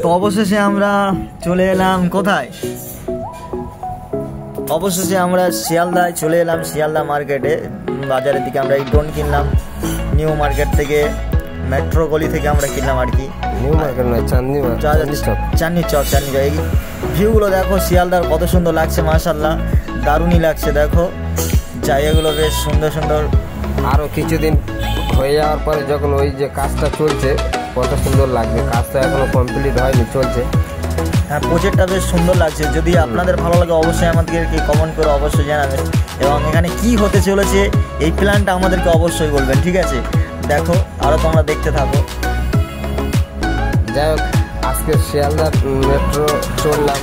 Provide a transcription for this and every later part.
তো অবশেষে আমরা চলে এলাম কোথায়? অবশেষে আমরা শিয়ালদায় চলে এলাম, শিয়ালদা মার্কেটে বাজারের দিকে। আমরা এই ড্রোন কিনলাম নিউ মার্কেট থেকে, মেট্রো গলি থেকে আমরা কিনলাম আর কি। নিউ মার্কেট না, চাঁদনি চক। এই ভিউগুলো দেখো শিয়ালদার কত সুন্দর লাগছে, মাশাআল্লাহ দারুণই লাগছে। দেখো জায়গাগুলো বেশ সুন্দর সুন্দর। আরও কিছুদিন হয়ে যাওয়ার পরে যখন ওই যে কাজটা চলছে কত সুন্দর লাগবে। কাজটা এখনো কমপ্লিট হয়নি, চলছে। হ্যাঁ, প্রজেক্টটা বেশ সুন্দর লাগছে। যদি আপনাদের ভালো লাগে অবশ্যই আমাদেরকে কমেন্ট করে অবশ্যই জানাবেন, এবং এখানে কি হতে চলেছে এই প্ল্যানটা আমাদেরকে অবশ্যই বলবেন, ঠিক আছে? দেখো আরও তোমরা দেখতে থাকো। যাই হোক, আজকে শিয়ালদার মেট্রো চললাম,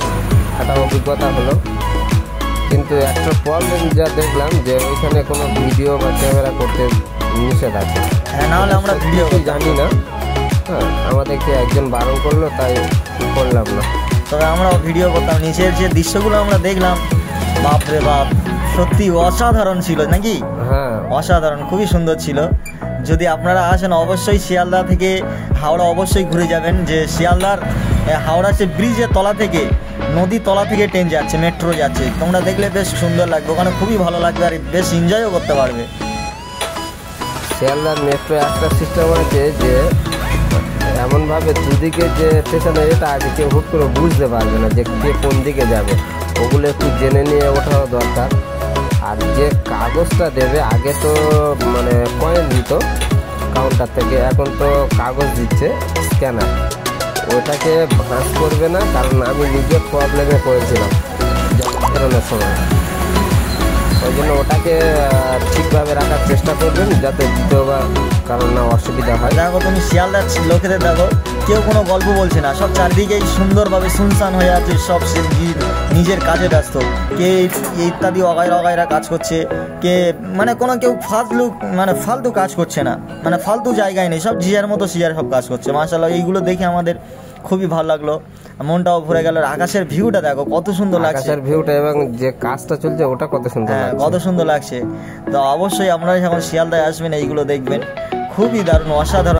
একটা অভিজ্ঞতা হলো। কিন্তু একটা প্রবলেম যা দেখলাম যে ওইখানে কোনো ভিডিও বা ক্যামেরা করতে নিষেধ আছে। হ্যাঁ, নাহলে আমরা ভিডিও জানি না। হ্যাঁ, আমাদেরকে একজন বারণ করলো, তাই করলাম না। তবে আমরা ভিডিও করতাম। নিচের যে দৃশ্যগুলো আমরা দেখলাম, বাপরে বাপ, সত্যি অসাধারণ ছিল নাকি? হ্যাঁ, অসাধারণ, খুবই সুন্দর ছিল। যদি আপনারা আসেন অবশ্যই শিয়ালদা থেকে হাওড়া অবশ্যই ঘুরে যাবেন। যে শিয়ালদার হাওড়া সে ব্রিজের তলা থেকে, নদীর তলা থেকে ট্রেন যাচ্ছে, মেট্রো যাচ্ছে। তোমরা দেখলে বেশ সুন্দর লাগবে, ওখানে খুবই ভালো লাগবে আর বেশ এনজয়ও করতে পারবে। শিয়ালদার মেট্রো একটা সিস্টেম আছে যে এমনভাবে দুদিকে যে স্টেশনে এটা আছে, কেউ হুট করে বুঝতে পারবে না যে কে কোন দিকে যাবে। ওগুলো একটু জেনে নিয়ে ওঠাও দরকার। আর যে কাগজটা দেবে, আগে তো মানে কয়েন দিত কাউন্টার থেকে, এখন তো কাগজ দিচ্ছে স্ক্যানার। ওটাকে ভাঁজ করবে না, কারণ আমি নিজে প্রবলেমে পড়েছিলাম বেরোনোর সময়। ওই জন্য ওটাকে ঠিকভাবে রাখার চেষ্টা করবেন, যাতে দ্বিতীয়বার কারণ না অসুবিধা হয়। দেখো তুমি শিয়ালদার লোকেদের দেখো, কেউ কোনো গল্প বলছে না, সব চারদিকেই সুন্দরভাবে শুনশান হয়ে আছে। সব নিজের কাজে ব্যস্ত, কে ইত্যাদি অগায়রা কাজ করছে, কে মানে কোনো কেউ ফালতু কাজ করছে না, মানে ফালতু জায়গায় নেই, সব জিয়ার মতো সিয়ার সব কাজ করছে। মাশাআল্লাহ, এইগুলো দেখে আমাদের খুবই ভালো লাগলো, মনটাও ভরে গেল। আকাশের ভিউটা দেখো কত সুন্দর লাগছে, আকাশের ভিউটা এবং যে কাজটা চলছে ওটা কত সুন্দর, হ্যাঁ কত সুন্দর লাগছে। তো অবশ্যই আপনারা যখন শিয়ালদায় আসবেন এইগুলো দেখবেন, খুবই দারুণ অসাধারণ।